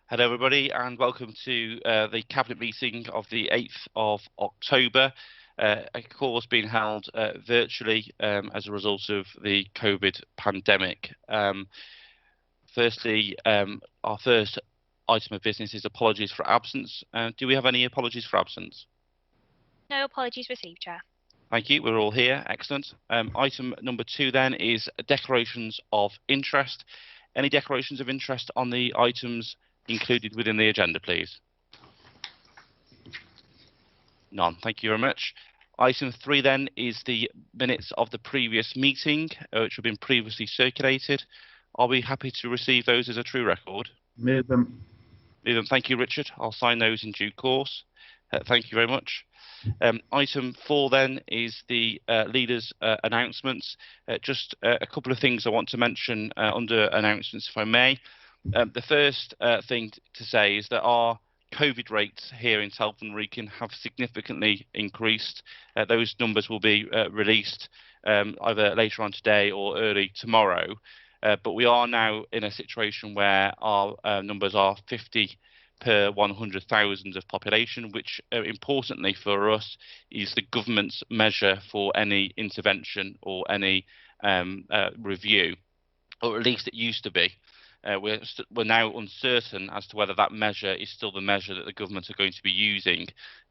Hello, everybody, and welcome to the Cabinet meeting of the 8th of October. A call has been held virtually as a result of the COVID pandemic. Firstly, our first item of business is apologies for absence. Do we have any apologies for absence? No apologies received, Chair. Thank you. We're all here. Excellent. Item number 2 then is declarations of interest. Any declarations of interest on the items included within the agenda, please? None. Thank you very much. Item 3 then is the minutes of the previous meeting, which have been previously circulated. Are we happy to receive those as a true record? Move them. Move them. Thank you, Richard. I'll sign those in due course. Thank you very much. Item 4 then is the leaders' announcements. Just a couple of things I want to mention under announcements, if I may. The first thing to say is that our COVID rates here in Telford Wrekin have significantly increased. Those numbers will be released either later on today or early tomorrow. But we are now in a situation where our numbers are 50 per 100,000 of population, which importantly for us is the government's measure for any intervention or any review, or at least it used to be. We're now uncertain as to whether that measure is still the measure that the government are going to be using.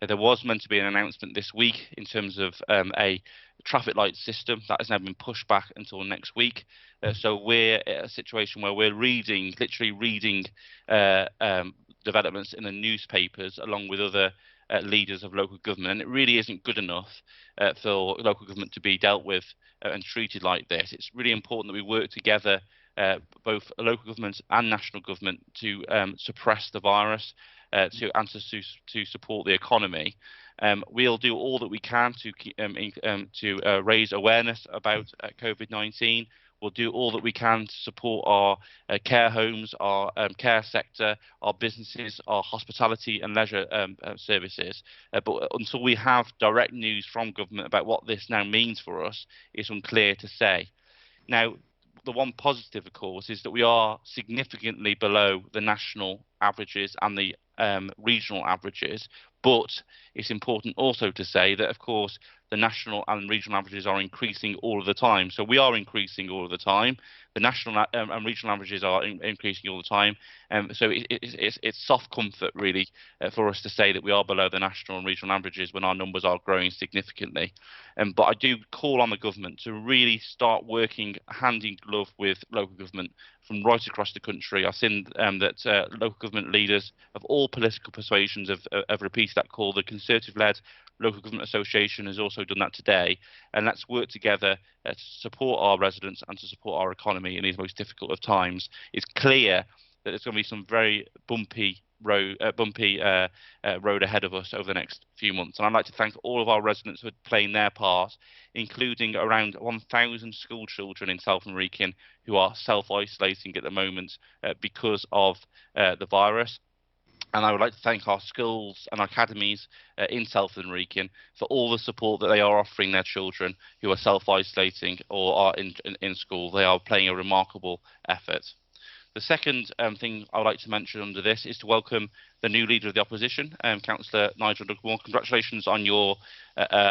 There was meant to be an announcement this week in terms of a traffic light system. That has now been pushed back until next week. So we're in a situation where we're literally reading developments in the newspapers along with other leaders of local government, and it really isn't good enough for local government to be dealt with and treated like this. It's really important that we work together, both local government and national government, to suppress the virus to support the economy. We'll do all that we can to raise awareness about COVID-19. We'll do all that we can to support our care homes, our care sector, our businesses, our hospitality and leisure services. But until we have direct news from government about what this now means for us, it's unclear to say. Now, the one positive, of course, is that we are significantly below the national averages and the regional averages. But it's important also to say that, of course, the national and regional averages are increasing all of the time. So we are increasing all of the time. The national and regional averages are increasing all the time. So it's soft comfort, really, for us to say that we are below the national and regional averages when our numbers are growing significantly. But I do call on the government to really start working hand in glove with local government from right across the country. I've seen that local government leaders of all political persuasions have repeated that call. The Conservative-led Local Government Association has also done that today. And let's work together to support our residents and to support our economy in these most difficult of times. It's clear that there's going to be some very bumpy road ahead of us over the next few months. And I'd like to thank all of our residents for playing their part, including around 1,000 school children in Telford Wrekin who are self-isolating at the moment because of the virus. And I would like to thank our schools and academies in Telford Wrekin for all the support that they are offering their children who are self-isolating or are in school. They are playing a remarkable effort. The second thing I would like to mention under this is to welcome the new Leader of the Opposition, Councillor Nigel Dugmore. Congratulations on your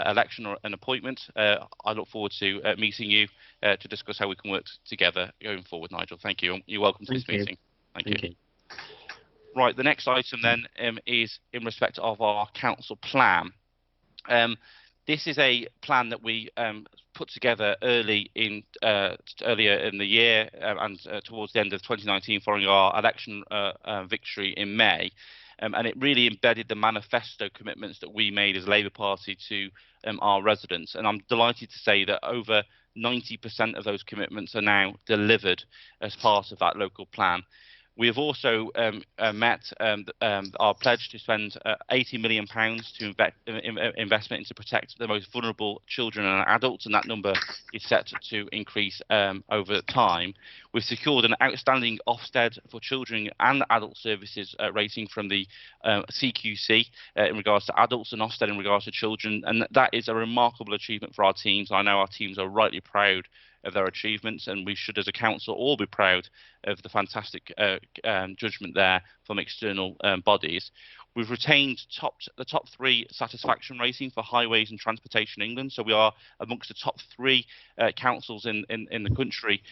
election and appointment. I look forward to meeting you to discuss how we can work together going forward, Nigel. Thank you. You're welcome to this meeting. Thank you. Right, the next item then is in respect of our council plan. This is a plan that we put together earlier in the year and towards the end of 2019 following our election victory in May. And it really embedded the manifesto commitments that we made as Labour Party to our residents. And I'm delighted to say that over 90% of those commitments are now delivered as part of that local plan. We have also met our pledge to spend £80 million to investment into protect the most vulnerable children and adults, and that number is set to increase over time. We've secured an outstanding Ofsted for children and adult services rating from the CQC in regards to adults and Ofsted in regards to children, and that is a remarkable achievement for our teams. I know our teams are rightly proud of their achievements, and we should, as a council, all be proud of the fantastic judgment there from external bodies. We've retained the top 3 satisfaction rating for Highways and Transportation England, so we are amongst the top 3 councils in the country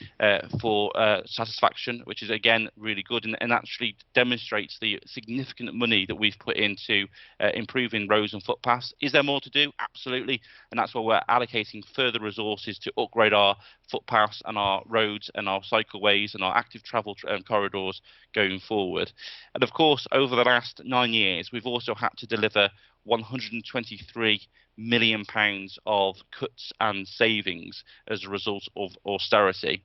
for satisfaction, which is again really good, and actually demonstrates the significant money that we've put into improving roads and footpaths. Is there more to do? Absolutely, and that's why we're allocating further resources to upgrade our footpaths and our roads and our cycleways and our active travel corridors going forward. And of course, over the last 9 years, we've also had to deliver £123 million of cuts and savings as a result of austerity.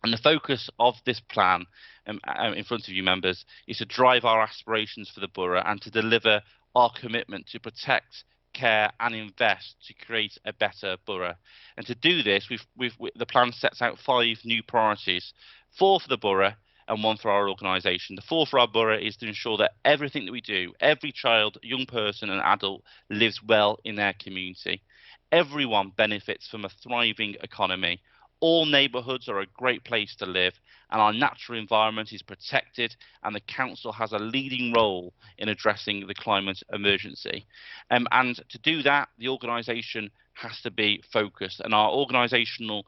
And the focus of this plan in front of you, members, is to drive our aspirations for the borough and to deliver our commitment to protect, care and invest to create a better borough. And to do this, the plan sets out 5 new priorities: 4 for the borough and 1 for our organisation. The 4 for our borough is to ensure that everything that we do, every child, young person and adult, lives well in their community. Everyone benefits from a thriving economy. All neighbourhoods are a great place to live, and our natural environment is protected, and the council has a leading role in addressing the climate emergency. And to do that, the organisation has to be focused, and our organisational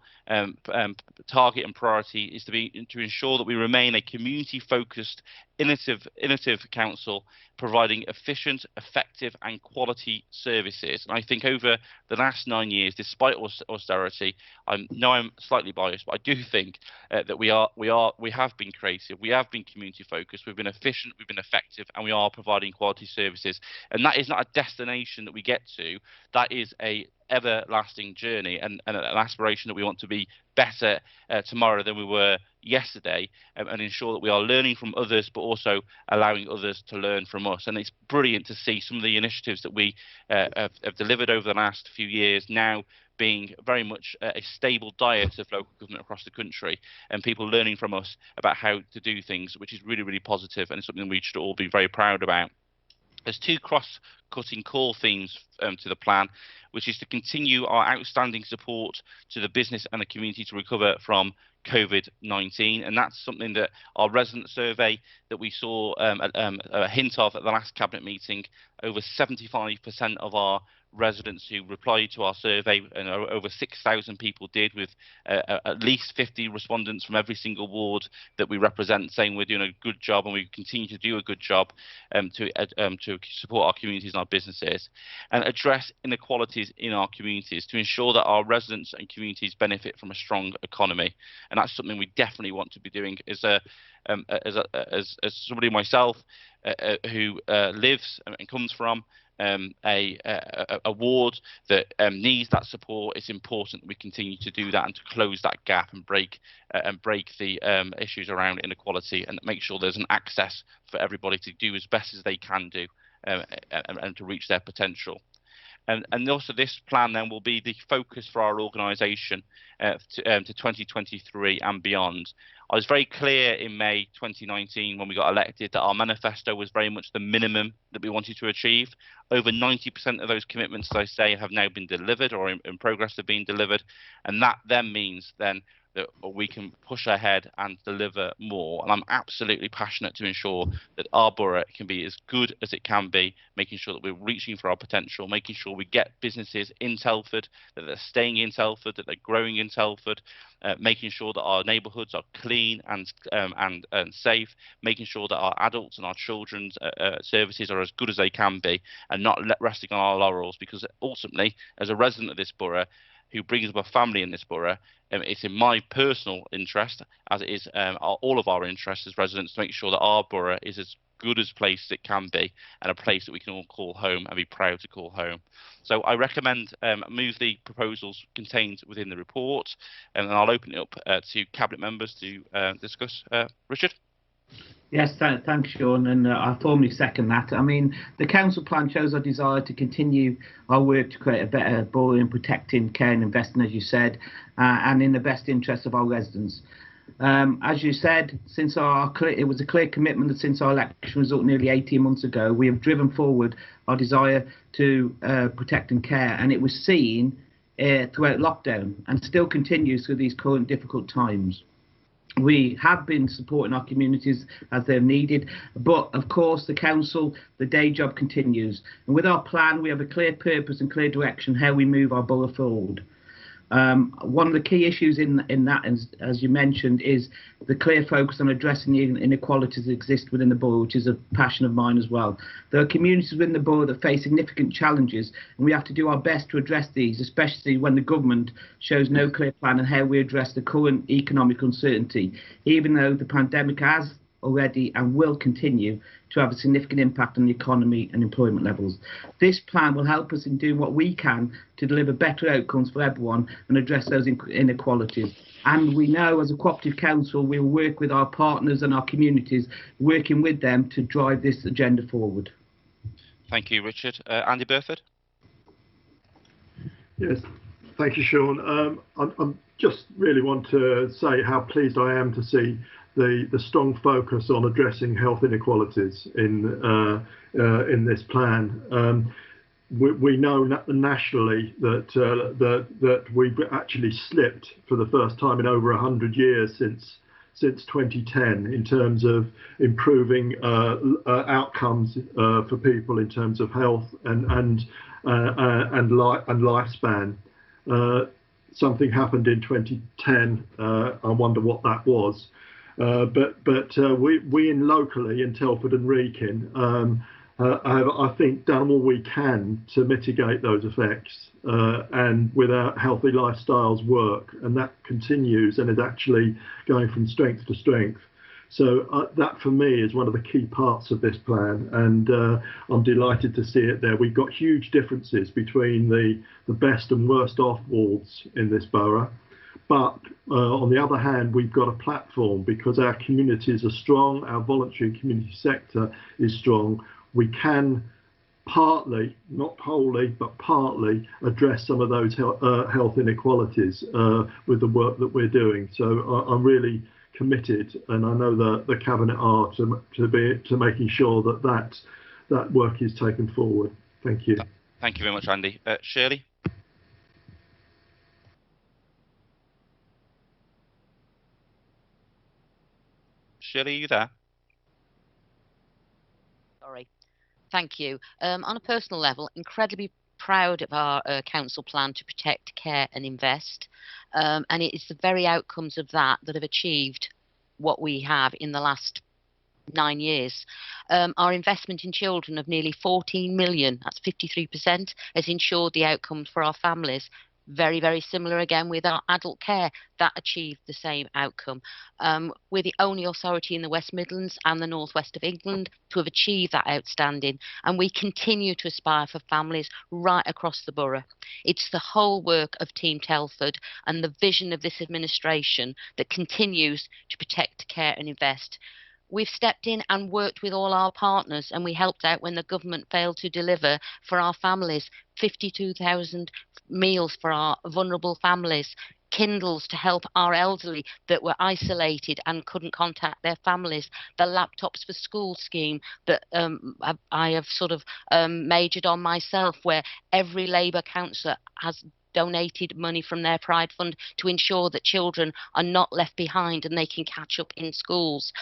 target and priority is to ensure that we remain a community-focused, innovative council, providing efficient, effective and quality services. And I think over the last 9 years, despite austerity, I know I'm slightly biased, but I do think that we have been creative, we have been community focused, we've been efficient, we've been effective, and we are providing quality services. And that is not a destination that we get to, that is a everlasting journey and an aspiration that we want to be better tomorrow than we were yesterday, and ensure that we are learning from others but also allowing others to learn from us. And it's brilliant to see some of the initiatives that we have delivered over the last few years now being very much a stable diet of local government across the country, and people learning from us about how to do things, which is really, really positive, and it's something we should all be very proud about. There's 2 cross-cutting core themes to the plan, which is to continue our outstanding support to the business and the community to recover from COVID-19, and that's something that our resident survey that we saw a hint of at the last cabinet meeting. Over 75% of our residents who replied to our survey, and over 6,000 people did, with at least 50 respondents from every single ward that we represent, saying we're doing a good job and we continue to do a good job to support our communities and our businesses, and address inequalities in our communities to ensure that our residents and communities benefit from a strong economy. And that's something we definitely want to be doing as somebody myself who lives and comes from a ward that needs that support. It's important that we continue to do that and to close that gap and break the issues around inequality, and make sure there's an access for everybody to do as best as they can do and to reach their potential. And also this plan then will be the focus for our organisation to 2023 and beyond. I was very clear in May 2019 when we got elected that our manifesto was very much the minimum that we wanted to achieve. Over 90% of those commitments, as I say, have now been delivered or in progress of being delivered, and that then means then that we can push ahead and deliver more. And I'm absolutely passionate to ensure that our borough can be as good as it can be, making sure that we're reaching for our potential, making sure we get businesses in Telford, that they're staying in Telford, that they're growing in Telford, making sure that our neighbourhoods are clean and safe, making sure that our adults and our children's services are as good as they can be, and not resting on our laurels, because ultimately, as a resident of this borough, who brings up a family in this borough, it's in my personal interest, as it is all of our interests as residents, to make sure that our borough is as good as place as it can be, and a place that we can all call home and be proud to call home. So I recommend move the proposals contained within the report, and I'll open it up to cabinet members to discuss. Richard? Yes, thanks, Sean, and I formally second that. I mean, the council plan shows our desire to continue our work to create a better borough in protecting, care and investing, as you said, and in the best interest of our residents. As you said, it was a clear commitment that since our election result nearly 18 months ago, we have driven forward our desire to protect and care, and it was seen throughout lockdown and still continues through these current difficult times. We have been supporting our communities as they're needed, but of course the council, the day job continues. And with our plan, we have a clear purpose and clear direction how we move our borough forward. One of the key issues in that, as you mentioned, is the clear focus on addressing the inequalities that exist within the borough, which is a passion of mine as well. There are communities within the borough that face significant challenges, and we have to do our best to address these, especially when the government shows no clear plan on how we address the current economic uncertainty, even though the pandemic has already and will continue to have a significant impact on the economy and employment levels. This plan will help us in doing what we can to deliver better outcomes for everyone and address those inequalities. And we know as a cooperative council, we will work with our partners and our communities, working with them to drive this agenda forward. Thank you, Richard. Andy Burford? Yes, thank you, Sean. I just really want to say how pleased I am to see the strong focus on addressing health inequalities in this plan. We know nationally that we've actually slipped for the first time in over 100 years since 2010 in terms of improving outcomes for people in terms of health and lifespan. Something happened in 2010. I wonder what that was. But we locally in Telford and Wrekin have, I think, done all we can to mitigate those effects, and with our healthy lifestyles work, and that continues and is actually going from strength to strength. So that for me is one of the key parts of this plan, and I'm delighted to see it there. We've got huge differences between the best and worst off wards in this borough. But on the other hand, we've got a platform because our communities are strong, our voluntary community sector is strong. We can partly, not wholly, but partly address some of those health inequalities with the work that we're doing. So I'm really committed, and I know the Cabinet are to making sure that work is taken forward. Thank you. Thank you very much, Andy. Shirley? Shirley, are you there? Sorry. Thank you. On a personal level, incredibly proud of our council plan to protect, care and invest. And it is the very outcomes of that have achieved what we have in the last 9 years. Our investment in children of nearly 14 million, that's 53%, has ensured the outcomes for our families. Very, very similar again with our adult care, that achieved the same outcome. We're the only authority in the West Midlands and the North West of England to have achieved that outstanding, and we continue to aspire for families right across the borough. It's the whole work of Team Telford and the vision of this administration that continues to protect, care and invest. We've stepped in and worked with all our partners, and we helped out when the government failed to deliver for our families. 52,000 meals for our vulnerable families, Kindles to help our elderly that were isolated and couldn't contact their families, the laptops for school scheme that I have sort of majored on myself, where every Labour councillor has donated money from their Pride Fund to ensure that children are not left behind and they can catch up in schools.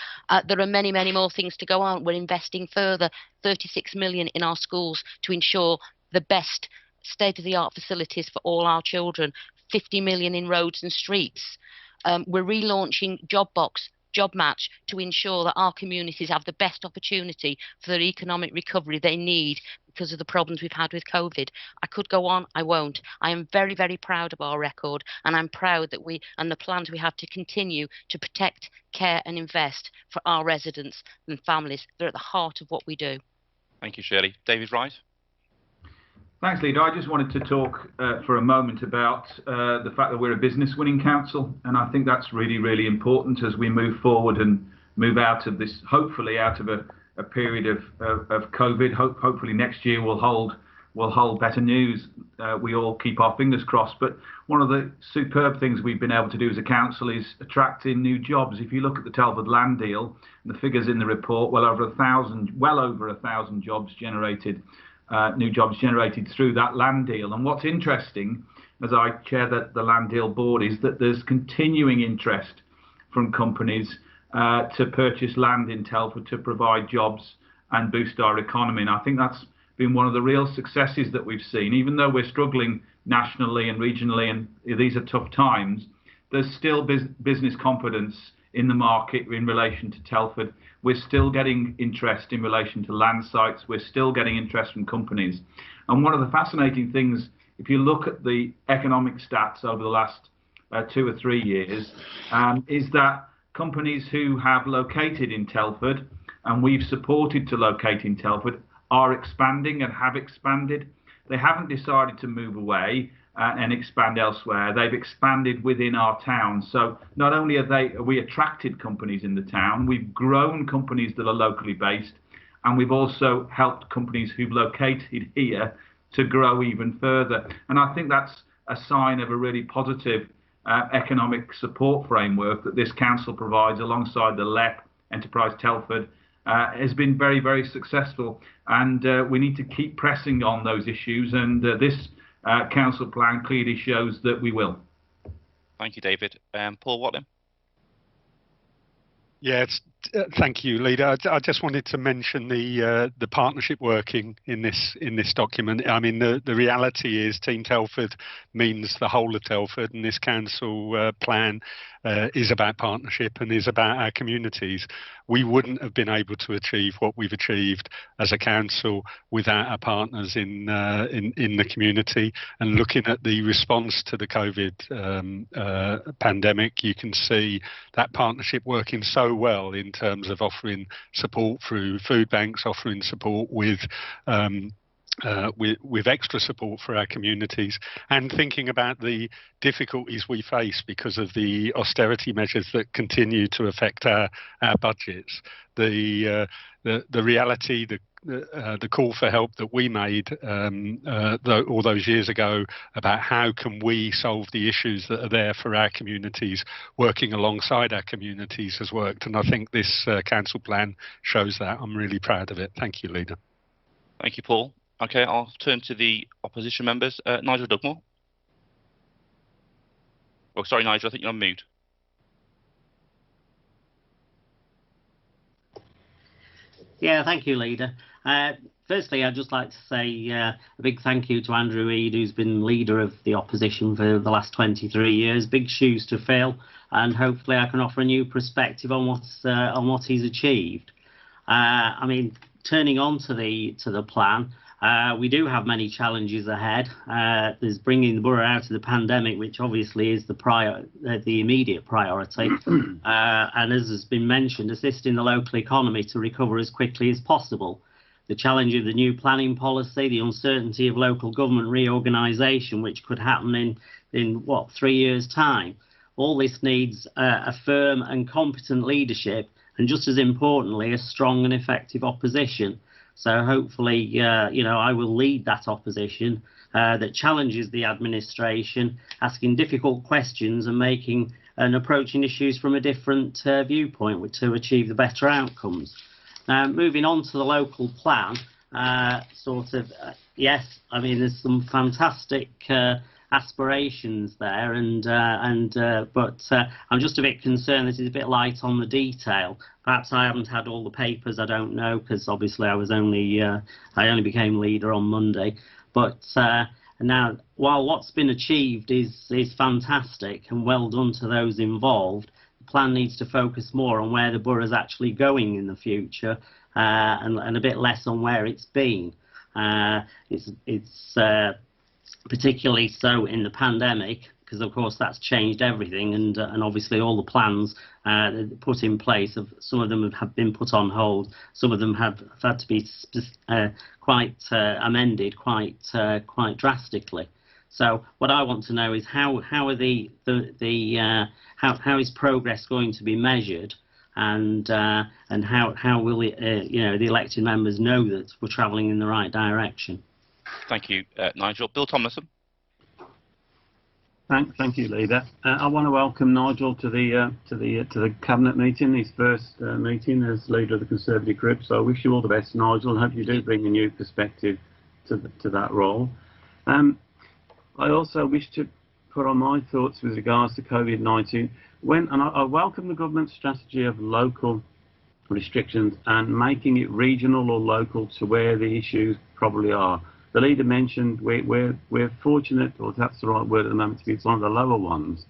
There are many, many more things to go on. We're investing further 36 million in our schools to ensure the best state-of-the-art facilities for all our children, 50 million in roads and streets. We're relaunching Job Match to ensure that our communities have the best opportunity for the economic recovery they need because of the problems we've had with COVID. I could go on, I won't. I am very, very proud of our record, and I'm proud that we and the plans we have to continue to protect, care and invest for our residents and families. They're at the heart of what we do. Thank you, Shirley. David Wright? Thanks, Leader. I just wanted to talk for a moment about the fact that we're a business-winning council, and I think that's really, really important as we move forward and move out of this, hopefully out of a period of COVID. Hopefully next year we'll hold better news. We all keep our fingers crossed. But one of the superb things we've been able to do as a council is attracting new jobs. If you look at the Telford land deal, and the figures in the report, well over 1,000 jobs generated. new jobs generated through that land deal. And what's interesting, as I chair the land deal board, is that there's continuing interest from companies to purchase land in Telford to provide jobs and boost our economy. And I think that's been one of the real successes that we've seen. Even though we're struggling nationally and regionally, and these are tough times, there's still business confidence in the market in relation to Telford. We're still getting interest in relation to land sites. We're still getting interest from companies. And one of the fascinating things, if you look at the economic stats over the last 2 or 3 years, is that companies who have located in Telford, and we've supported to locate in Telford, are expanding and have expanded. They haven't decided to move away and expand elsewhere. They've expanded within our town. So not only are we attracted companies in the town, we've grown companies that are locally based, and we've also helped companies who've located here to grow even further. And I think that's a sign of a really positive economic support framework that this council provides alongside the LEP, Enterprise Telford, has been very, very successful. And we need to keep pressing on those issues. And this council plan clearly shows that we will. Thank you, David. Paul Watling. Yeah, thank you, Leader. I just wanted to mention the partnership working in this document. I mean, the reality is Team Telford means the whole of Telford, and this council plan is about partnership and is about our communities. We wouldn't have been able to achieve what we've achieved as a council without our partners in the community. And looking at the response to the COVID pandemic, you can see that partnership working so well in terms of offering support through food banks, offering support with extra support for our communities, and thinking about the difficulties we face because of the austerity measures that continue to affect our budgets. The reality, the call for help that we made all those years ago about how can we solve the issues that are there for our communities, working alongside our communities, has worked. And I think this council plan shows that. I'm really proud of it. Thank you, Leader. Thank you, Paul. Okay, I'll turn to the opposition members. Nigel Dugmore. Oh, sorry, Nigel, I think you're on mute. Yeah, thank you, Leader. Firstly, I'd just like to say a big thank you to Andrew Eade, who's been leader of the opposition for the last 23 years. Big shoes to fill, and hopefully I can offer a new perspective on what he's achieved. I mean, turning on to the plan. We do have many challenges ahead. There's bringing the borough out of the pandemic, which obviously is the immediate priority. And as has been mentioned, assisting the local economy to recover as quickly as possible. The challenge of the new planning policy, the uncertainty of local government reorganisation, which could happen in 3 years' time. All this needs a firm and competent leadership, and just as importantly, a strong and effective opposition. So hopefully, I will lead that opposition that challenges the administration, asking difficult questions and approaching issues from a different viewpoint to achieve the better outcomes. Now, moving on to the local plan, yes, I mean, there's some fantastic aspirations there, but I'm just a bit concerned this is a bit light on the detail. Perhaps I haven't had all the papers, I don't know, because obviously I only became leader on Monday. But now, while what's been achieved is fantastic and well done to those involved, the plan needs to focus more on where the borough's actually going in the future, and a bit less on where it's been. It's particularly so in the pandemic, because of course that's changed everything, and obviously all the plans put in place, some of them have been put on hold, some of them have had to be quite amended quite drastically. So what I want to know is how is progress going to be measured, and how will the elected members know that we're travelling in the right direction? Thank you, Nigel. Bill Tomlinson. Thank you, Leader. I want to welcome Nigel to the cabinet meeting, his first meeting as leader of the Conservative group. So I wish you all the best, Nigel, and hope you do bring a new perspective to that role. I also wish to put on my thoughts with regards to COVID-19. I welcome the government's strategy of local restrictions and making it regional or local to where the issues probably are. The leader mentioned we're fortunate, or that's the right word at the moment, to be one of the lower ones.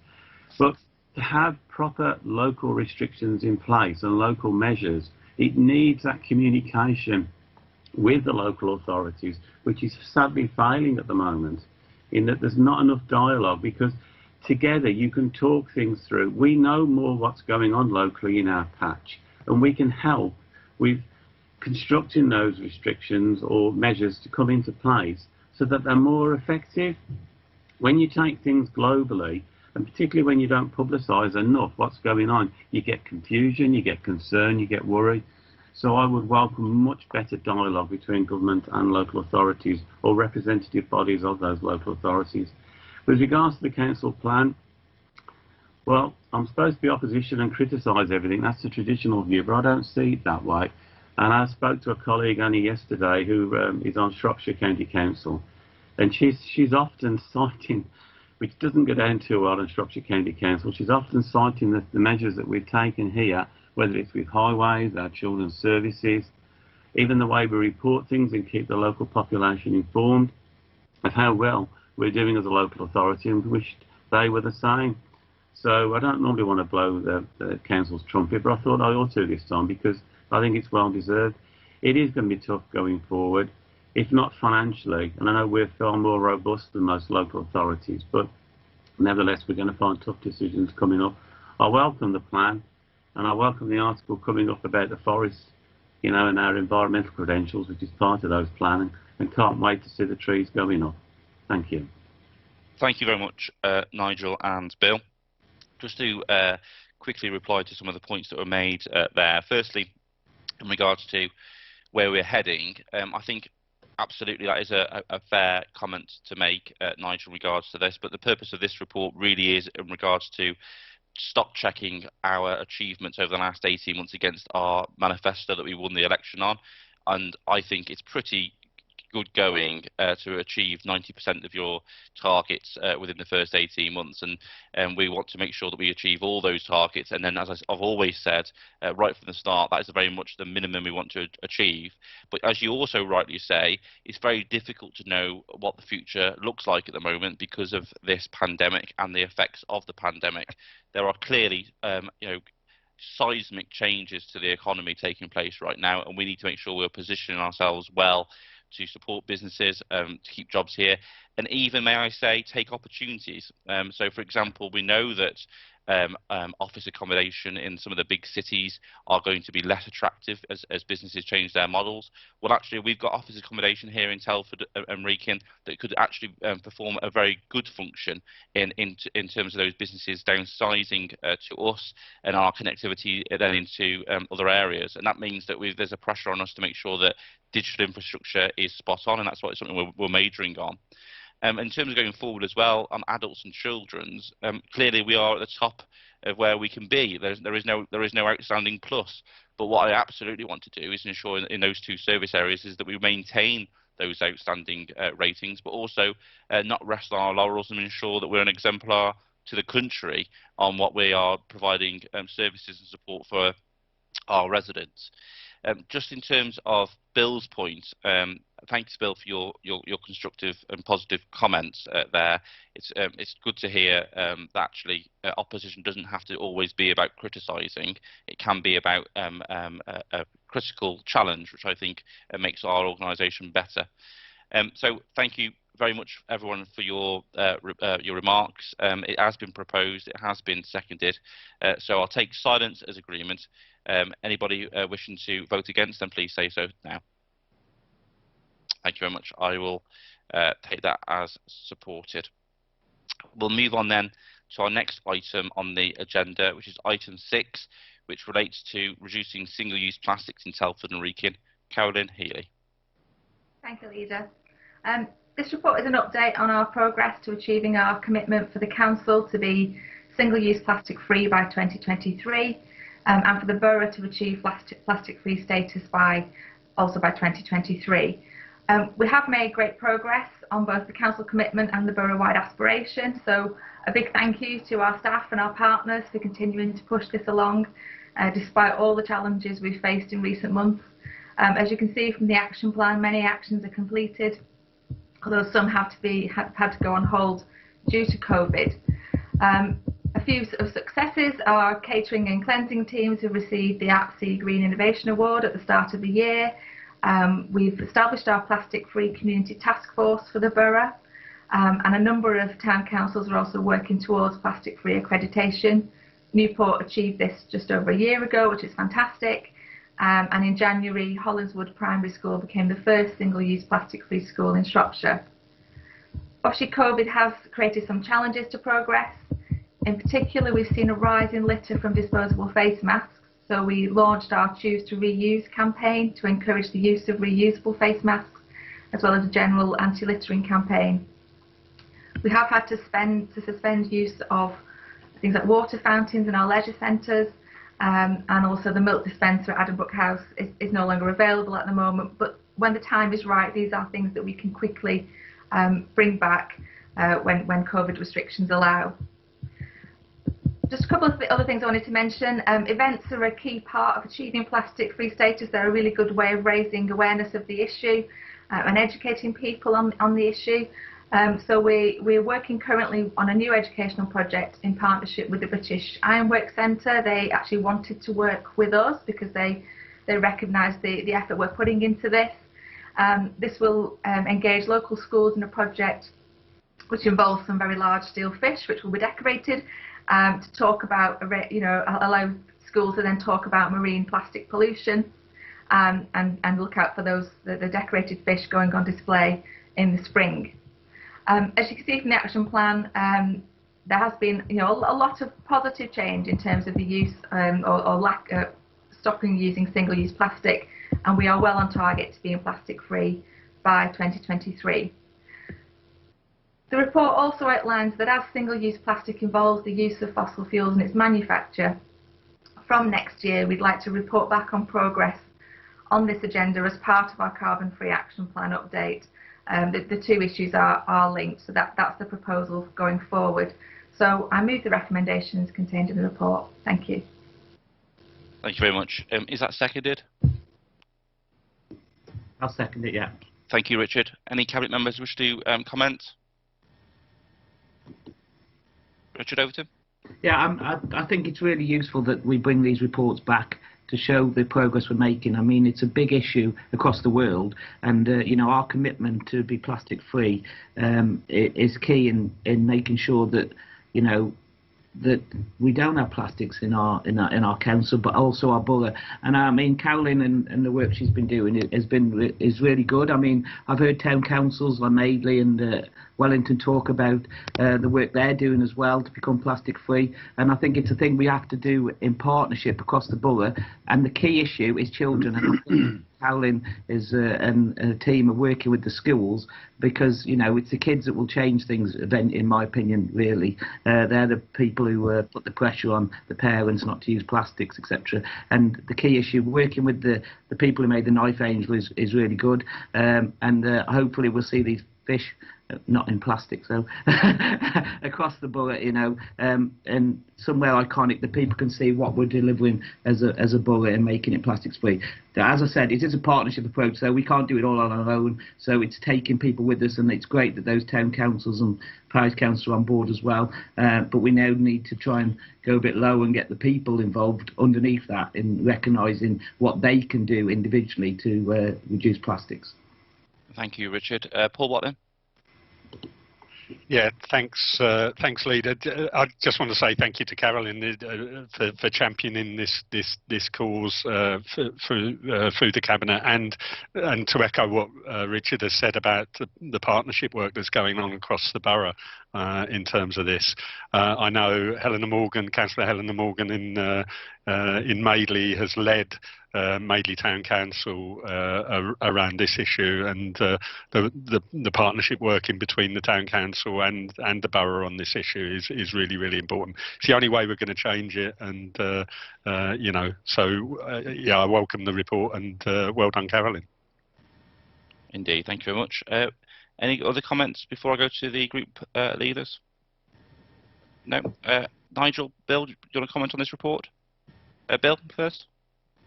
But to have proper local restrictions in place and local measures, it needs that communication with the local authorities, which is sadly failing at the moment, in that there's not enough dialogue, because together you can talk things through. We know more what's going on locally in our patch, and we can help with constructing those restrictions or measures to come into place so that they're more effective. When you take things globally, and particularly when you don't publicise enough what's going on, you get confusion, you get concern, you get worry. So I would welcome much better dialogue between government and local authorities, or representative bodies of those local authorities. With regards to the council plan, well, I'm supposed to be opposition and criticise everything. That's the traditional view, but I don't see it that way. And I spoke to a colleague only yesterday who is on Shropshire County Council, and she's often citing, which doesn't go down too well in Shropshire County Council, she's often citing the measures that we've taken here, whether it's with highways, our children's services, even the way we report things and keep the local population informed of how well we're doing as a local authority, and wished they were the same. So I don't normally want to blow the council's trumpet, but I thought I ought to this time, because I think it's well deserved. It is going to be tough going forward, if not financially, and I know we're far more robust than most local authorities, but nevertheless we're going to find tough decisions coming up. I welcome the plan, and I welcome the article coming up about the forest, you know, and our environmental credentials, which is part of those planning, and can't wait to see the trees going up. Thank you. Thank you very much, Nigel and Bill. Just to quickly reply to some of the points that were made there. Firstly, in regards to where we're heading, I think absolutely that is a fair comment to make, Nigel, in regards to this. But the purpose of this report really is in regards to stop checking our achievements over the last 18 months against our manifesto that we won the election on. And I think it's pretty good going to achieve 90% of your targets within the first 18 months, and we want to make sure that we achieve all those targets. And then, as I've always said right from the start, that is very much the minimum we want to achieve. But as you also rightly say, it's very difficult to know what the future looks like at the moment because of this pandemic and the effects of the pandemic. There are clearly seismic changes to the economy taking place right now, and we need to make sure we're positioning ourselves well to support businesses, to keep jobs here, and even, may I say, take opportunities. So, for example, we know that office accommodation in some of the big cities are going to be less attractive as businesses change their models. Well, actually, we've got office accommodation here in Telford and Wrekin that could actually perform a very good function in terms of those businesses downsizing to us and our connectivity then into other areas. And that means that there's a pressure on us to make sure that digital infrastructure is spot on, and that's something we're majoring on. In terms of going forward as well, on adults and children's, clearly we are at the top of where we can be. There is no outstanding plus. But what I absolutely want to do is ensure in those two service areas is that we maintain those outstanding ratings, but also not rest on our laurels and ensure that we're an exemplar to the country on what we are providing services and support for our residents. Just in terms of Bill's point, thanks, Bill, for your constructive and positive comments there. It's good to hear that actually opposition doesn't have to always be about criticising. It can be about a critical challenge, which I think makes our organisation better. So thank you very much, everyone, for your remarks. It has been proposed, it has been seconded, so I'll take silence as agreement. Anybody wishing to vote against, then please say so now. Thank you very much. I will take that as supported. We'll move on then to our next item on the agenda, which is item 6, which relates to reducing single-use plastics in Telford and Wrekin. Carolyn Healy. Thank you, Leader. This report is an update on our progress to achieving our commitment for the Council to be single-use plastic-free by 2023, and for the Borough to achieve plastic-free status also by 2023. We have made great progress on both the council commitment and the borough-wide aspiration, so a big thank you to our staff and our partners for continuing to push this along despite all the challenges we've faced in recent months. As you can see from the action plan, many actions are completed, although some had to go on hold due to COVID. A few of successes are catering and cleansing teams who received the APSI Green Innovation Award at the start of the year. We've established our plastic-free community task force for the borough, and a number of town councils are also working towards plastic-free accreditation. Newport achieved this just over a year ago, which is fantastic. And in January, Hollinswood Primary School became the first single-use plastic-free school in Shropshire. Obviously, COVID has created some challenges to progress. In particular, we've seen a rise in litter from disposable face masks. So we launched our Choose to Reuse campaign to encourage the use of reusable face masks, as well as a general anti-littering campaign. We have had to suspend use of things like water fountains in our leisure centres, and also the milk dispenser at Addenbrooke House is no longer available at the moment. But when the time is right, these are things that we can quickly bring back when COVID restrictions allow. Just a couple of other things I wanted to mention. Events are a key part of achieving plastic-free status. They're a really good way of raising awareness of the issue and educating people on the issue. So we're working currently on a new educational project in partnership with the British Ironworks Centre. They actually wanted to work with us because they recognise the effort we're putting into this. This will engage local schools in a project which involves some very large steel fish which will be decorated to talk about, allow schools to then talk about marine plastic pollution and look out for the decorated fish going on display in the spring. As you can see from the action plan, there has been a lot of positive change in terms of the use or stopping using single-use plastic, and we are well on target to being plastic-free by 2023. The report also outlines that as single-use plastic involves the use of fossil fuels in its manufacture, from next year we'd like to report back on progress on this agenda as part of our carbon-free action plan update. The two issues are linked, so that's the proposal going forward. So I move the recommendations contained in the report. Thank you. Thank you very much. Is that seconded? I'll second it, yeah. Thank you, Richard. Any Cabinet members wish to comment? Richard Overton? Yeah, I think it's really useful that we bring these reports back to show the progress we're making. I mean, it's a big issue across the world, and our commitment to be plastic free is key in making sure that that we don't have plastics in our council, but also our borough. And I mean, Carolyn and the work she's been doing is really good. I mean, I've heard town councils like Madeley and Wellington talk about the work they're doing as well to become plastic free, and I think it's a thing we have to do in partnership across the borough. And the key issue is children, and I think Carolyn and a team are working with the schools, because it's the kids that will change things, in my opinion, really. They're the people who put the pressure on the parents not to use plastics, etc. And the key issue, working with the people who made the Knife Angel is really good, and hopefully we'll see these fish not in plastic, so across the borough, and somewhere iconic that people can see what we're delivering as a borough and making it plastics free. As I said, it is a partnership approach, so we can't do it all on our own, so it's taking people with us, and it's great that those town councils and parish councils are on board as well, but we now need to try and go a bit low and get the people involved underneath that in recognising what they can do individually to reduce plastics. Thank you, Richard. Paul Watling? Yeah, thanks, leader. I just want to say thank you to Carolyn for championing this cause through the cabinet, and to echo what Richard has said about the partnership work that's going on across the borough in terms of this. I know Councillor Helena Morgan in Madeley has led Madeley Town Council around this issue, and the partnership working between the Town Council and the borough on this issue is really, really important. It's the only way we're going to change it, and yeah, I welcome the report, and well done, Carolyn. Indeed, thank you very much. Any other comments before I go to the group leaders? No. Nigel, Bill, do you want to comment on this report? Bill, first.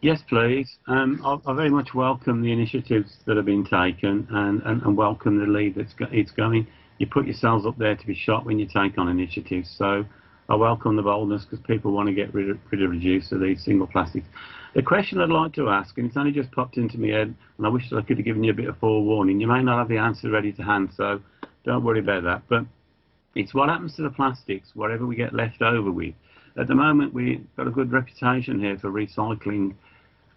Yes, please. I very much welcome the initiatives that have been taken and welcome the lead it's going. You put yourselves up there to be shot when you take on initiatives. So I welcome the boldness because people want to get rid of reduce of these single plastics. The question I'd like to ask, and it's only just popped into my head, and I wish that I could have given you a bit of forewarning. You may not have the answer ready to hand, so don't worry about that. But it's what happens to the plastics, whatever we get left over with. At the moment, we've got a good reputation here for recycling,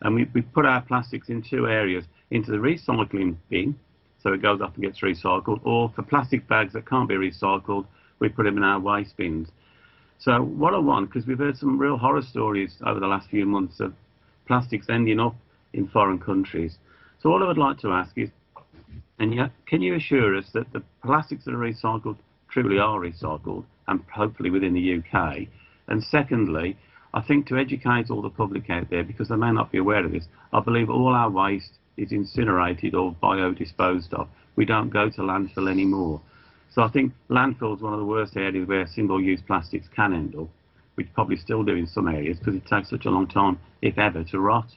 and we put our plastics in two areas, into the recycling bin, so it goes off and gets recycled, or for plastic bags that can't be recycled, we put them in our waste bins. So what I want, because we've heard some real horror stories over the last few months of plastics ending up in foreign countries. So all I would like to ask is, can you assure us that the plastics that are recycled truly are recycled, and hopefully within the UK? And secondly, I think to educate all the public out there, because they may not be aware of this, I believe all our waste is incinerated or biodisposed of. We don't go to landfill anymore. So I think landfill is one of the worst areas where single-use plastics can end up, which probably still do in some areas because it takes such a long time, if ever, to rot.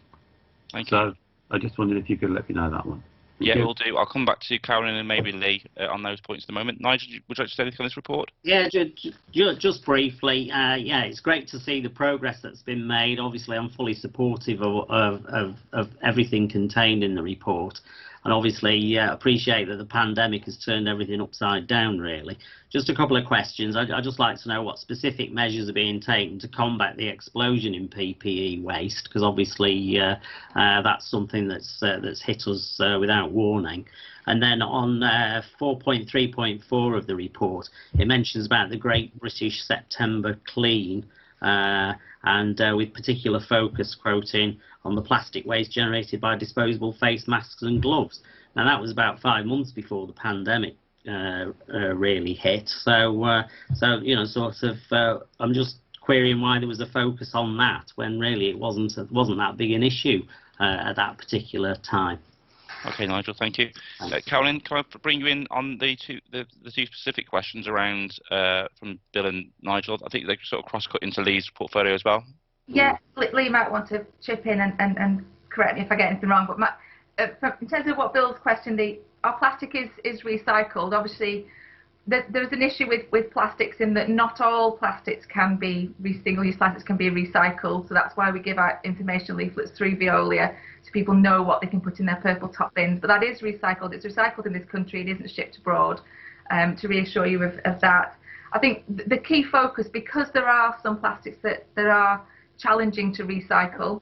Thank you. So I just wondered if you could let me know that one. Yeah, we'll do. I'll come back to Carolyn and maybe Lee on those points in a moment. Nigel, would you like to say anything on this report? Yeah, just briefly. Yeah, it's great to see the progress that's been made. Obviously, I'm fully supportive of everything contained in the report. And obviously, appreciate that the pandemic has turned everything upside down, really. Just a couple of questions. I'd just like to know what specific measures are being taken to combat the explosion in PPE waste, because obviously that's something that's hit us without warning. And then on 4.3.4 of the report, it mentions about the Great British September Clean, and with particular focus, quoting, on the plastic waste generated by disposable face masks and gloves. Now that was about 5 months before the pandemic really hit. So you know, sort of, I'm just querying why there was a focus on that when really it wasn't that big an issue at that particular time. Okay, Nigel, thank you. Carolyn, can I bring you in on the two specific questions around from Bill and Nigel? I think they sort of cross-cut into Lee's portfolio as well. Yeah, Lee might want to chip in and correct me if I get anything wrong. But in terms of what Bill's question, our plastic is recycled. Obviously, there's an issue with plastics in that not all plastics can be single-use plastics can be recycled. So that's why we give out information leaflets through Veolia so people know what they can put in their purple top bins. But that is recycled. It's recycled in this country. It isn't shipped abroad. To reassure you of that, I think the key focus, because there are some plastics that are challenging to recycle,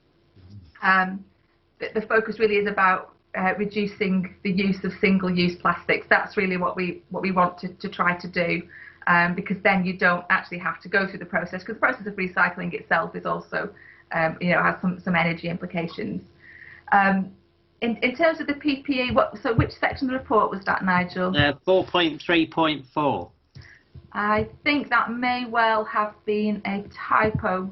the focus really is about reducing the use of single-use plastics. That's really what we want to try to do, because then you don't actually have to go through the process, because the process of recycling itself is also has some energy implications. In terms of the PPE, so which section of the report was that, Nigel? 4.3.4. I think that may well have been a typo.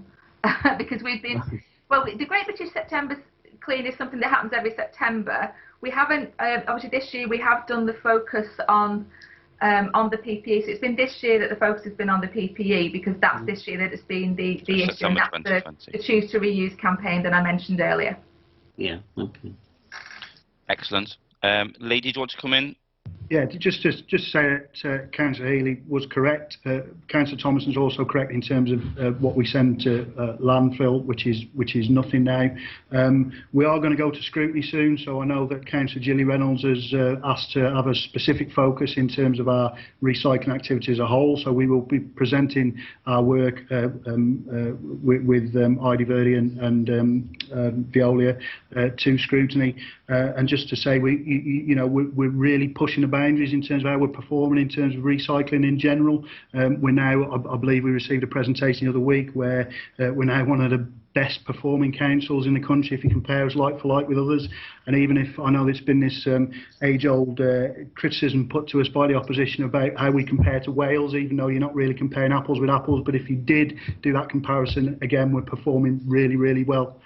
Because we've been, well, the Great British September Clean is something that happens every September. We haven't, obviously this year we have done the focus on the PPE. So it's been this year that the focus has been on the PPE, because that's this year that it's been the issue, and that's the Choose to Reuse campaign that I mentioned earlier. Yeah, okay. Excellent. Lee, did you want to come in? Yeah, just say that Councillor Healy was correct. Councillor Thomason's also correct in terms of what we send to landfill, which is nothing now. We are going to go to scrutiny soon, so I know that Councillor Gilly Reynolds has asked to have a specific focus in terms of our recycling activity as a whole. So we will be presenting our work with Ida Verdi and Veolia to scrutiny. And just to say, we're really pushing the boundaries in terms of how we're performing in terms of recycling in general. We're now, I believe we received a presentation the other week where we're now one of the best performing councils in the country if you compare us like for like with others. And even if I know there's been this age-old criticism put to us by the opposition about how we compare to Wales, even though you're not really comparing apples with apples, but if you did do that comparison, again, we're performing really, really well.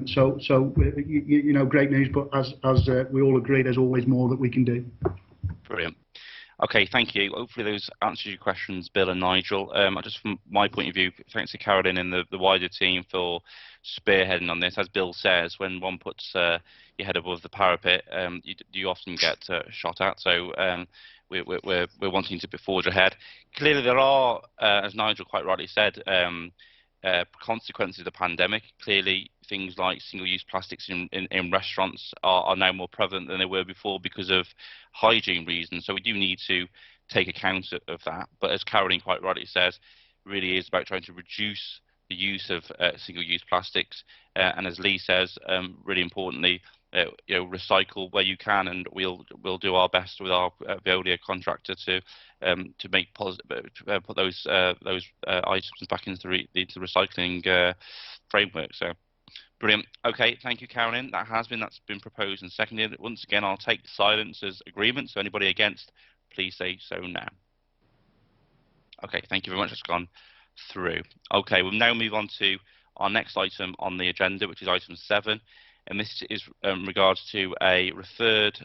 So you know, great news, but as we all agree, there's always more that we can do. Brilliant. Okay, thank you. Hopefully those answers your questions, Bill and Nigel. Just from my point of view, thanks to Carolyn and the wider team for spearheading on this. As Bill says, when one puts your head above the parapet, you often get shot at. So we're wanting to forge ahead. Clearly, there are, as Nigel quite rightly said, consequences of the pandemic. Clearly, things like single-use plastics in restaurants are now more prevalent than they were before because of hygiene reasons. So we do need to take account of that. But as Caroline quite rightly says, it really is about trying to reduce the use of single-use plastics. And as Lee says, really importantly, recycle where you can, and we'll do our best with our Veolia contractor to make put those items back into the recycling framework. So brilliant. Okay, thank you, Carolyn. That's been proposed and seconded. Once again, I'll take silence as agreement. So anybody against, please say so now. Okay, thank you very much. That's gone through. Okay, we'll now move on to our next item on the agenda, which is item 7. And this is in regards to a referred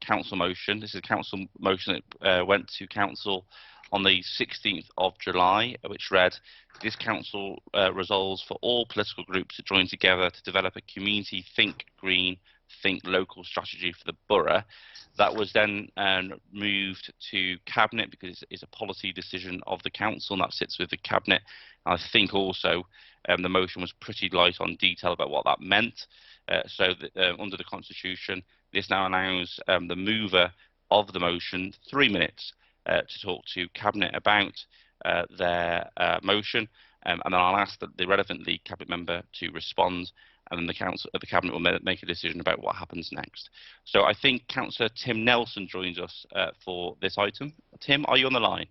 council motion. This is a council motion that went to council on the 16th of July, which read, this council resolves for all political groups to join together to develop a community think green, think local strategy for the borough. That was then moved to cabinet because it's a policy decision of the council, and that sits with the cabinet. I think also the motion was pretty light on detail about what that meant. So under the Constitution, this now allows the mover of the motion 3 minutes to talk to Cabinet about their motion, and then I'll ask the relevant cabinet member to respond, and then the cabinet will make a decision about what happens next. So I think Councillor Tim Nelson joins us for this item. Tim, are you on the line?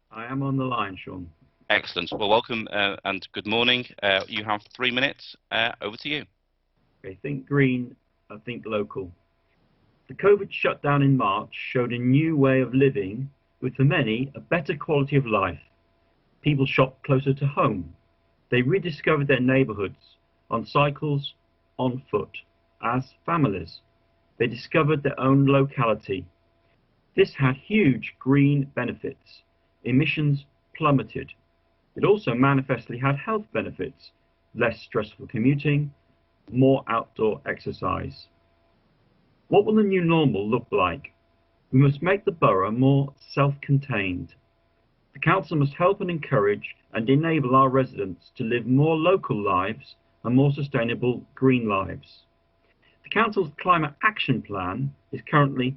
I am on the line, Sean. Excellent. Well, welcome and good morning. You have 3 minutes. Over to you. Okay, think green, I think local. The COVID shutdown in March showed a new way of living with, for many, a better quality of life. People shopped closer to home. They rediscovered their neighbourhoods on cycles, on foot, as families. They discovered their own locality. This had huge green benefits. Emissions plummeted. It also manifestly had health benefits, less stressful commuting, more outdoor exercise. What will the new normal look like? We must make the borough more self-contained. The council must help and encourage and enable our residents to live more local lives and more sustainable green lives. The council's climate action plan is currently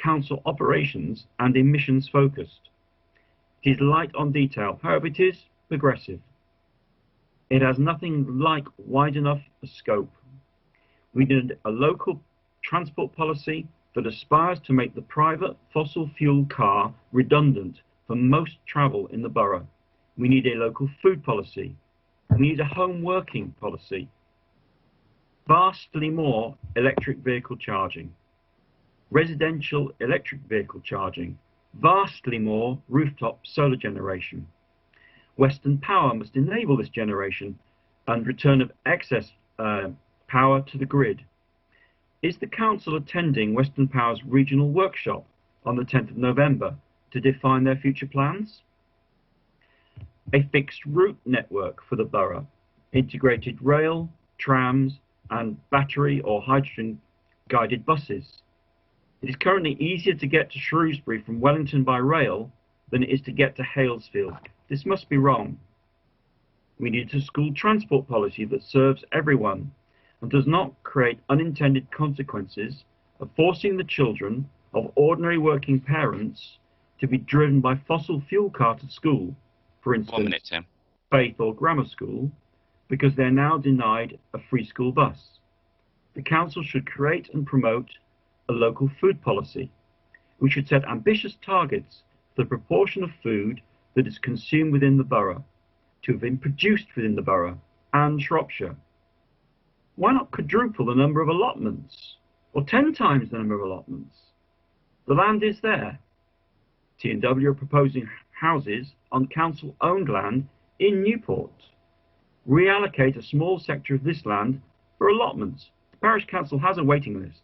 council operations and emissions focused. It is light on detail, however it is progressive. It has nothing like wide enough a scope. We need a local transport policy that aspires to make the private fossil fuel car redundant for most travel in the borough. We need a local food policy. We need a home working policy. Vastly more electric vehicle charging. Residential electric vehicle charging. Vastly more rooftop solar generation. Western Power must enable this generation and return of excess power to the grid. Is the council attending Western Power's regional workshop on the 10th of November to define their future plans? A fixed route network for the borough, integrated rail, trams and battery or hydrogen guided buses. It is currently easier to get to Shrewsbury from Wellington by rail than it is to get to Halesfield. This must be wrong. We need a school transport policy that serves everyone and does not create unintended consequences of forcing the children of ordinary working parents to be driven by fossil fuel car to school, for instance, 1 minute, Tim. Faith or grammar school, because they're now denied a free school bus. The council should create and promote a local food policy. We should set ambitious targets for the proportion of food that is consumed within the borough, to have been produced within the borough, and Shropshire? Why not quadruple the number of allotments, or 10 times the number of allotments? The land is there. T&W are proposing houses on council-owned land in Newport. Reallocate a small sector of this land for allotments. The parish council has a waiting list.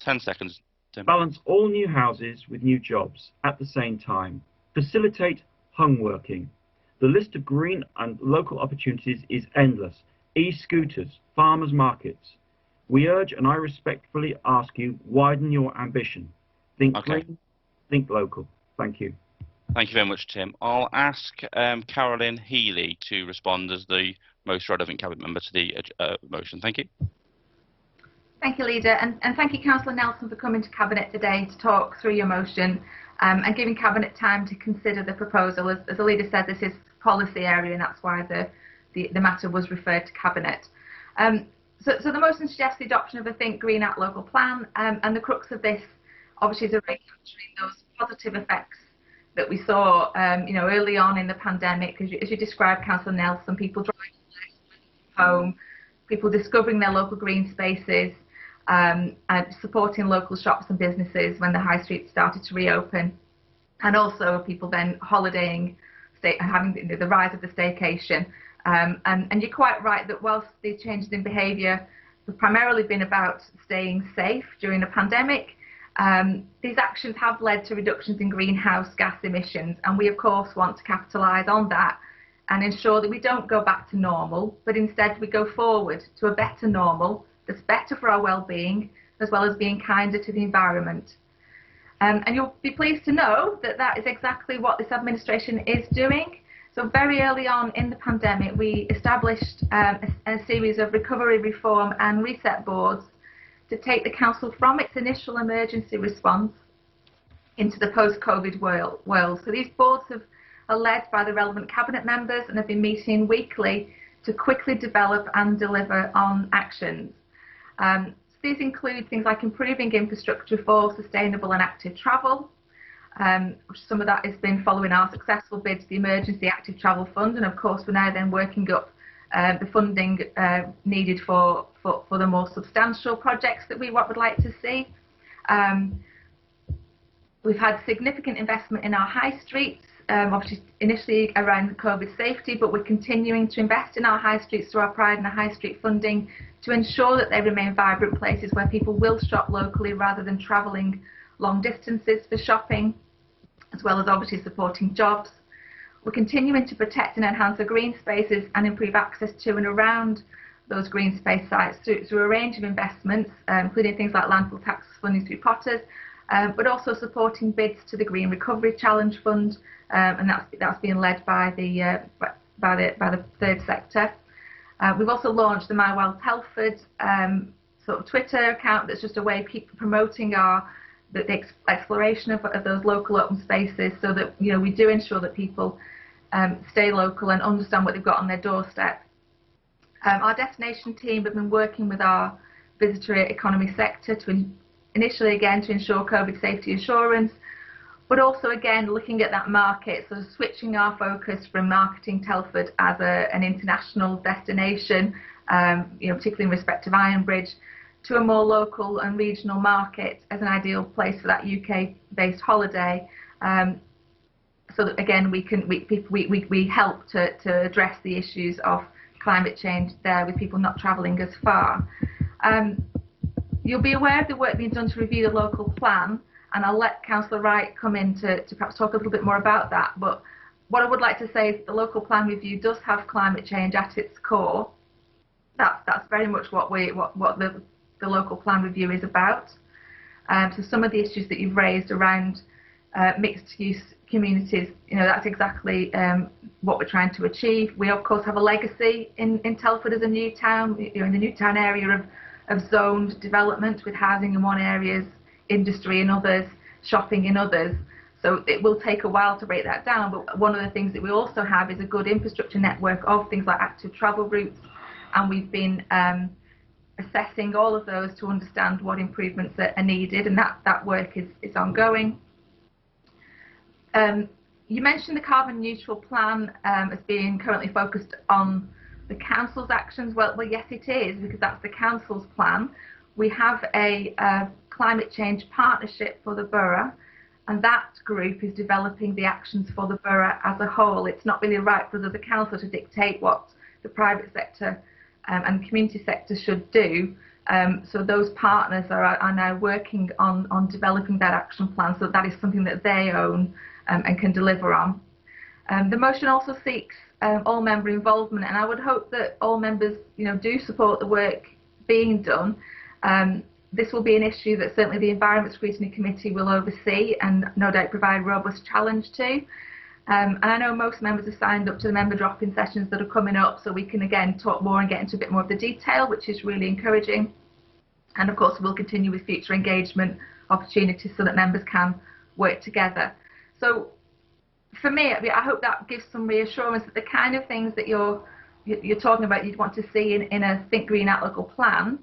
10 seconds, Tim. Balance all new houses with new jobs at the same time. Facilitate home working. The list of green and local opportunities is endless. E-scooters, farmers markets. We urge and I respectfully ask you, widen your ambition. Think green, think local. Thank you. Thank you very much, Tim. I'll ask Carolyn Healy to respond as the most relevant Cabinet member to the motion. Thank you. Thank you, Leader, and thank you, Councillor Nelson, for coming to Cabinet today to talk through your motion and giving Cabinet time to consider the proposal. As the Leader said, this is policy area, and that's why the matter was referred to Cabinet. So the motion suggests the adoption of a Think Green Act local plan, and the crux of this, obviously, is around capturing those positive effects that we saw, early on in the pandemic, as you described, Councillor Nelson, people driving less home, people discovering their local green spaces, and supporting local shops and businesses when the high street started to reopen, and also people then holidaying, having the rise of the staycation. And you're quite right that whilst these changes in behaviour have primarily been about staying safe during the pandemic, these actions have led to reductions in greenhouse gas emissions, and we of course want to capitalise on that and ensure that we don't go back to normal, but instead we go forward to a better normal that's better for our well-being, as well as being kinder to the environment. And you'll be pleased to know that that is exactly what this administration is doing. So very early on in the pandemic, we established a series of recovery, reform and reset boards to take the council from its initial emergency response into the post-COVID world. So these boards are led by the relevant Cabinet members and have been meeting weekly to quickly develop and deliver on actions. So these include things like improving infrastructure for sustainable and active travel. Some of that has been following our successful bid to the Emergency Active Travel Fund, and of course we're now then working up the funding needed for the more substantial projects that we would like to see. We've had significant investment in our high streets, obviously initially around COVID safety, but we're continuing to invest in our high streets through our Pride in the High Street funding to ensure that they remain vibrant places where people will shop locally rather than travelling long distances for shopping, as well as obviously supporting jobs. We're continuing to protect and enhance our green spaces and improve access to and around those green space sites through a range of investments, including things like landfill tax funding through Potters, but also supporting bids to the Green Recovery Challenge Fund, and that's being led by the third sector. We've also launched the My Well Telford sort of Twitter account that's just a way of keep promoting the exploration of those local open spaces, so that we do ensure that people stay local and understand what they've got on their doorstep. Our destination team have been working with our visitor economy sector to initially again to ensure COVID safety assurance, but also again looking at that market, so switching our focus from marketing Telford as an international destination, particularly in respect of Ironbridge, to a more local and regional market as an ideal place for that UK-based holiday. So that again we help to address the issues of climate change there with people not travelling as far. You'll be aware of the work being done to review the local plan, and I'll let Councillor Wright come in to perhaps talk a little bit more about that. But what I would like to say is the local plan review does have climate change at its core. That's very much what the local plan review is about. So some of the issues that you've raised around mixed use communities, that's exactly what we're trying to achieve. We of course have a legacy in Telford as a new town, in the new town area of zoned development with housing in one areas, industry in others, shopping in others. So it will take a while to break that down, but one of the things that we also have is a good infrastructure network of things like active travel routes, and we've been assessing all of those to understand what improvements are needed, and that work is ongoing. You mentioned the carbon neutral plan as being currently focused on The council's actions, well, yes, it is, because that's the council's plan. We have a climate change partnership for the borough, and that group is developing the actions for the borough as a whole. It's not really right for us as a council to dictate what the private sector and community sector should do. So those partners are now working on developing that action plan, so that is something that they own and can deliver on. The motion also seeks all member involvement, and I would hope that all members, do support the work being done. This will be an issue that certainly the Environment Scrutiny Committee will oversee and no doubt provide robust challenge to. And I know most members have signed up to the member drop-in sessions that are coming up, so we can again talk more and get into a bit more of the detail, which is really encouraging. And of course, we'll continue with future engagement opportunities so that members can work together. So for me, I hope that gives some reassurance that the kind of things that you're talking about you'd want to see in a Think Green at Local plan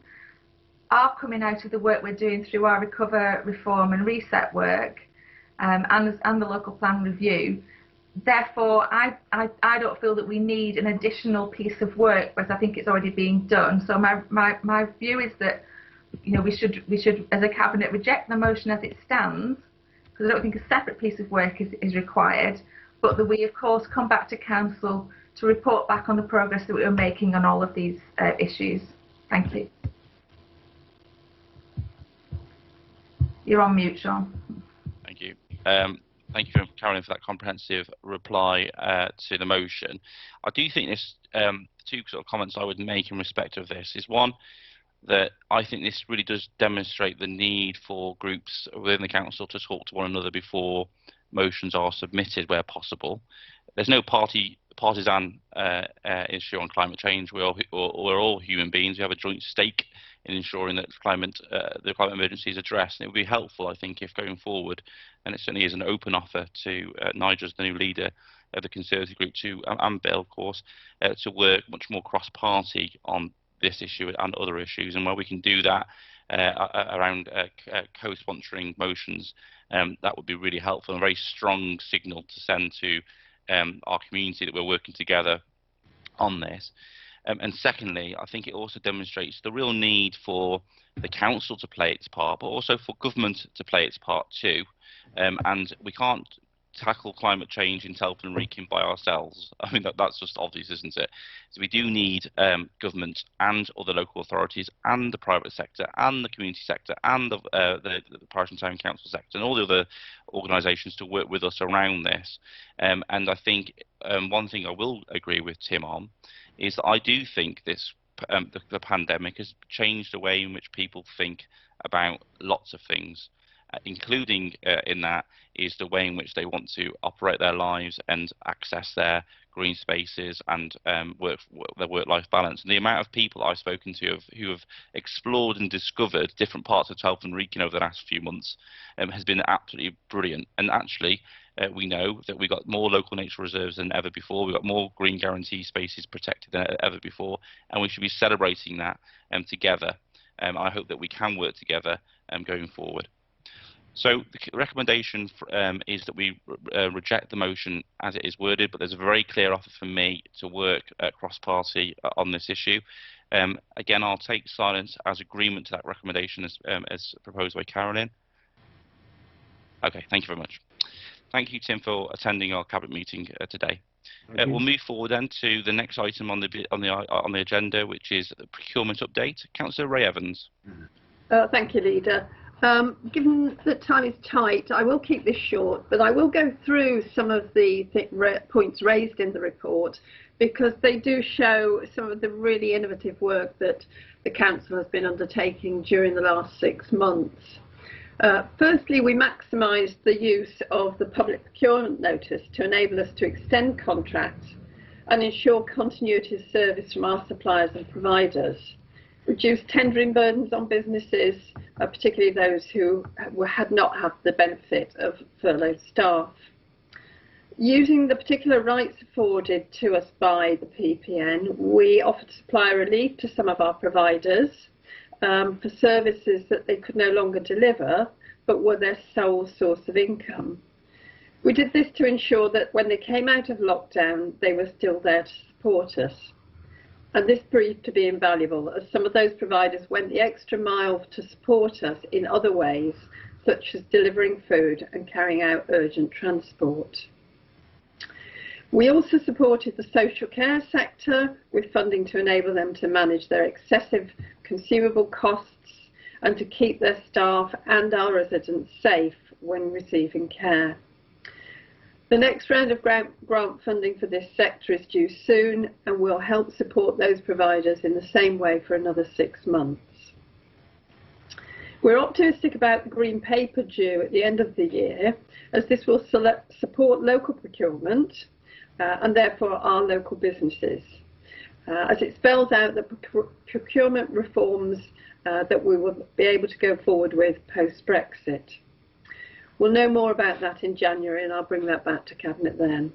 are coming out of the work we're doing through our Recover, Reform and Reset work and the local plan review. Therefore, I don't feel that we need an additional piece of work, but I think it's already being done. So my view is that we should as a cabinet reject the motion as it stands, because I don't think a separate piece of work is required, but that we of course come back to council to report back on the progress that we are making on all of these issues. Thank you. You're on mute, Sean. Thank you. Thank you, Carolyn, for that comprehensive reply to the motion. I do think there's two sort of comments I would make in respect of this. Is one, that I think this really does demonstrate the need for groups within the council to talk to one another before motions are submitted where possible. There's no partisan issue on climate change. We're all human beings. We have a joint stake in ensuring that the climate emergency is addressed. And it would be helpful, I think, if going forward, and it certainly is an open offer to Nigel as the new leader of the Conservative group, and Bill, of course, to work much more cross-party on this issue and other issues, and where we can do that around co-sponsoring motions, that would be really helpful and a very strong signal to send to our community that we're working together on this. And secondly, I think it also demonstrates the real need for the council to play its part, but also for government to play its part too. And we can't tackle climate change in Telford Wrekin by ourselves. I mean, that's just obvious, isn't it? So we do need government and other local authorities and the private sector and the community sector and the parish and town council sector and all the other organisations to work with us around this. And I think one thing I will agree with Tim on is that I do think this the pandemic has changed the way in which people think about lots of things. Including in that is the way in which they want to operate their lives and access their green spaces and their work-life balance. And the amount of people I've spoken to who have explored and discovered different parts of Telford Wrekin over the last few months has been absolutely brilliant. And actually, we know that we've got more local nature reserves than ever before. We've got more green guarantee spaces protected than ever before, and we should be celebrating that together. I hope that we can work together going forward. So the recommendation is that we reject the motion as it is worded, but there's a very clear offer from me to work cross-party on this issue. Again, I'll take silence as agreement to that recommendation as proposed by Carolyn. Okay, thank you very much. Thank you, Tim, for attending our cabinet meeting today. We'll move forward then to the next item on the agenda, which is the procurement update. Councillor Ray Evans. Thank you, Leader. Given that time is tight, I will keep this short, but I will go through some of the points raised in the report because they do show some of the really innovative work that the Council has been undertaking during the last 6 months. Firstly, we maximised the use of the public procurement notice to enable us to extend contracts and ensure continuity of service from our suppliers and providers. Reduce tendering burdens on businesses, particularly those who had not had the benefit of furloughed staff. Using the particular rights afforded to us by the PPN, we offered supplier relief to some of our providers for services that they could no longer deliver, but were their sole source of income. We did this to ensure that when they came out of lockdown, they were still there to support us. And this proved to be invaluable, as some of those providers went the extra mile to support us in other ways, such as delivering food and carrying out urgent transport. We also supported the social care sector with funding to enable them to manage their excessive consumable costs and to keep their staff and our residents safe when receiving care. The next round of grant funding for this sector is due soon and will help support those providers in the same way for another 6 months. We're optimistic about the Green Paper due at the end of the year, as this will support local procurement and therefore our local businesses, as it spells out the procurement reforms that we will be able to go forward with post-Brexit. We'll know more about that in January, and I'll bring that back to Cabinet then.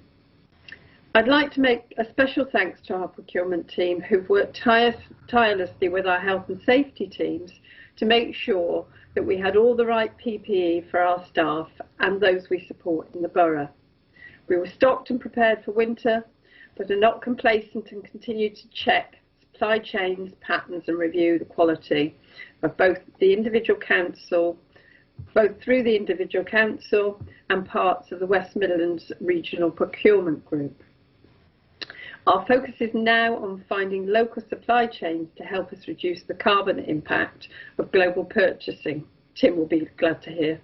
I'd like to make a special thanks to our procurement team who've worked tirelessly with our health and safety teams to make sure that we had all the right PPE for our staff and those we support in the borough. We were stocked and prepared for winter, but are not complacent and continue to check supply chains, patterns and review the quality of both the individual council, both through the individual council and parts of the West Midlands Regional Procurement Group. Our focus is now on finding local supply chains to help us reduce the carbon impact of global purchasing. Tim will be glad to hear.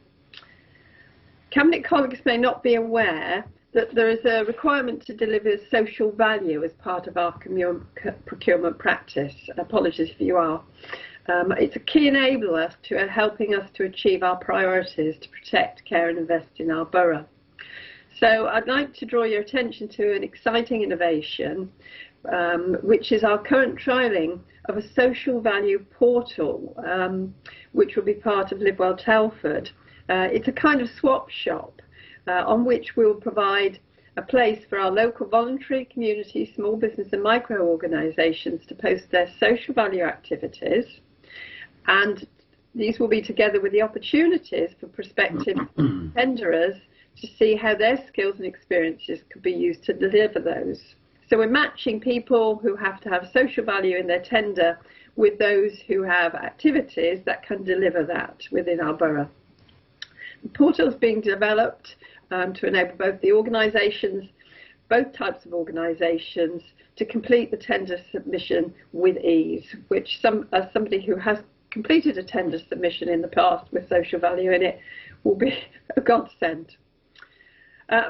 Cabinet colleagues may not be aware that there is a requirement to deliver social value as part of our procurement practice. Apologies if you are. It's a key enabler to helping us to achieve our priorities to protect, care and invest in our borough. So I'd like to draw your attention to an exciting innovation, which is our current trialling of a social value portal, which will be part of Live Well Telford. It's a kind of swap shop on which we will provide a place for our local voluntary, community, small business and micro organisations to post their social value activities, and these will be together with the opportunities for prospective tenderers to see how their skills and experiences could be used to deliver those. So we're matching people who have to have social value in their tender with those who have activities that can deliver that within our borough. The portal is being developed to enable both the organisations, both types of organisations, to complete the tender submission with ease, which as somebody who has completed a tender submission in the past with social value in it will be a godsend.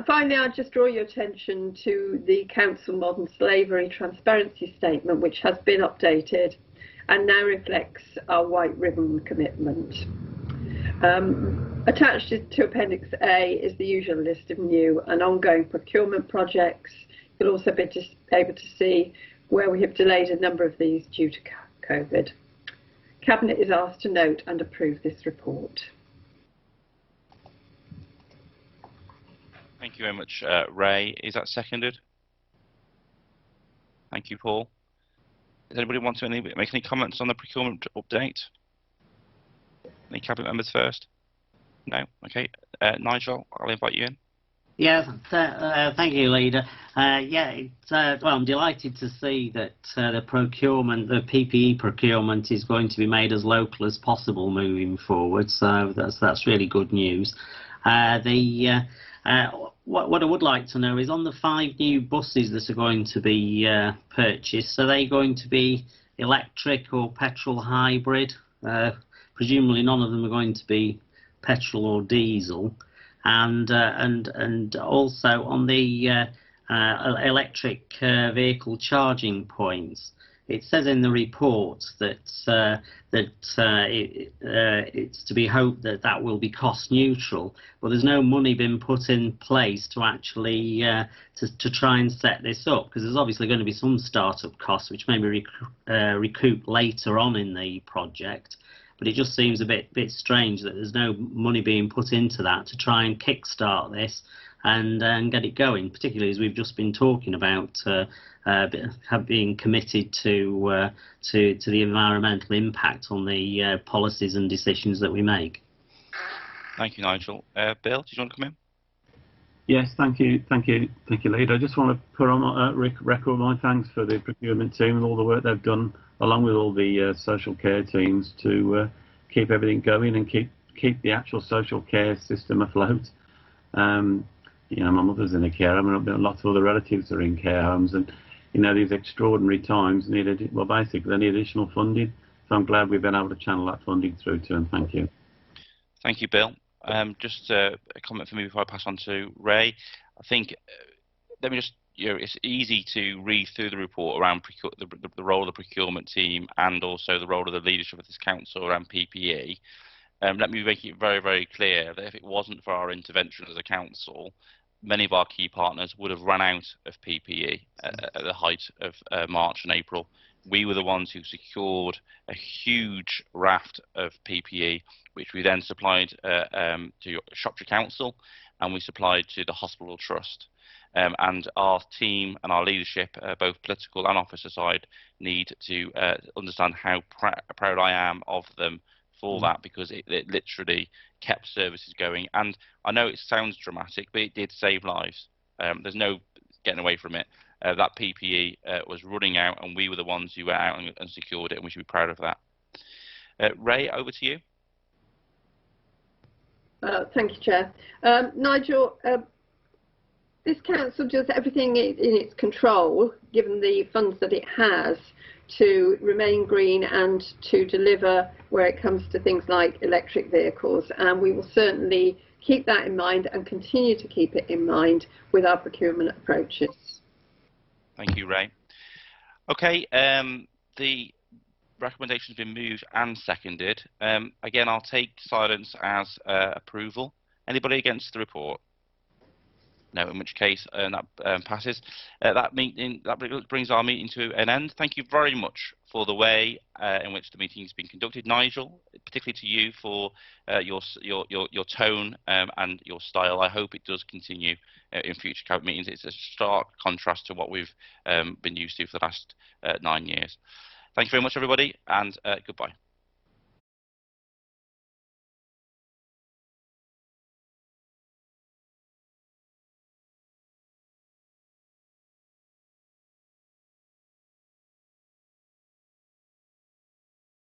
Finally, I'll just draw your attention to the Council Modern Slavery Transparency Statement, which has been updated and now reflects our white ribbon commitment. Attached to Appendix A is the usual list of new and ongoing procurement projects. You'll also be able to see where we have delayed a number of these due to COVID. Cabinet is asked to note and approve this report. Thank you very much, Ray. Is that seconded? Thank you, Paul. Does anybody want to make any comments on the procurement update? Any Cabinet members first? No? Okay. Nigel, I'll invite you in. Yeah, thank you, Leader. Well, I'm delighted to see that the PPE procurement is going to be made as local as possible moving forward. So that's really good news. What I would like to know is on the 5 new buses that are going to be purchased, are they going to be electric or petrol hybrid? Presumably none of them are going to be petrol or diesel. And also on the electric vehicle charging points, it says in the report that it's to be hoped that that will be cost neutral, but there's no money been put in place to actually to try and set this up, because there's obviously going to be some start-up costs which may be recouped later on in the project. But it just seems a bit strange that there's no money being put into that to try and kickstart this and get it going, particularly as we've just been talking about being committed to the environmental impact on the policies and decisions that we make. Thank you, Nigel. Bill, did you want to come in? Yes, thank you, Leader. I just want to put on record my thanks for the procurement team and all the work they've done, along with all the social care teams, to keep everything going and keep the actual social care system afloat. You know, my mother's in a care home, and lots of other relatives are in care homes, and you know, these extraordinary times need basically they need additional funding. So I'm glad we've been able to channel that funding through to them. Thank you. Thank you, Bill. Just a comment for me before I pass on to Ray. I think let me just, you know, it's easy to read through the report around the role of the procurement team and also the role of the leadership of this council around PPE. Let me make it very, very clear that if it wasn't for our intervention as a council, many of our key partners would have run out of PPE at the height of March and April. We were the ones who secured a huge raft of PPE, which we then supplied to Shropshire Council, and we supplied to the Hospital Trust. And our team and our leadership, both political and officer side, need to understand how proud I am of them for that, because it literally kept services going. And I know it sounds dramatic, but it did save lives. There's no getting away from it. That PPE was running out, and we were the ones who went out and secured it, and we should be proud of that. Ray, over to you. Thank you, Chair. Nigel, this council does everything in its control, given the funds that it has, to remain green and to deliver where it comes to things like electric vehicles, and we will certainly keep that in mind and continue to keep it in mind with our procurement approaches. Thank you, Ray. Okay, the recommendation's been moved and seconded. Again, I'll take silence as approval. Anybody against the report? No, in which case that passes. That brings our meeting to an end. Thank you very much for the way in which the meeting has been conducted, Nigel. Particularly to you for your tone and your style. I hope it does continue in future cabinet meetings. It's a stark contrast to what we've been used to for the last 9 years. Thank you very much, everybody, and goodbye.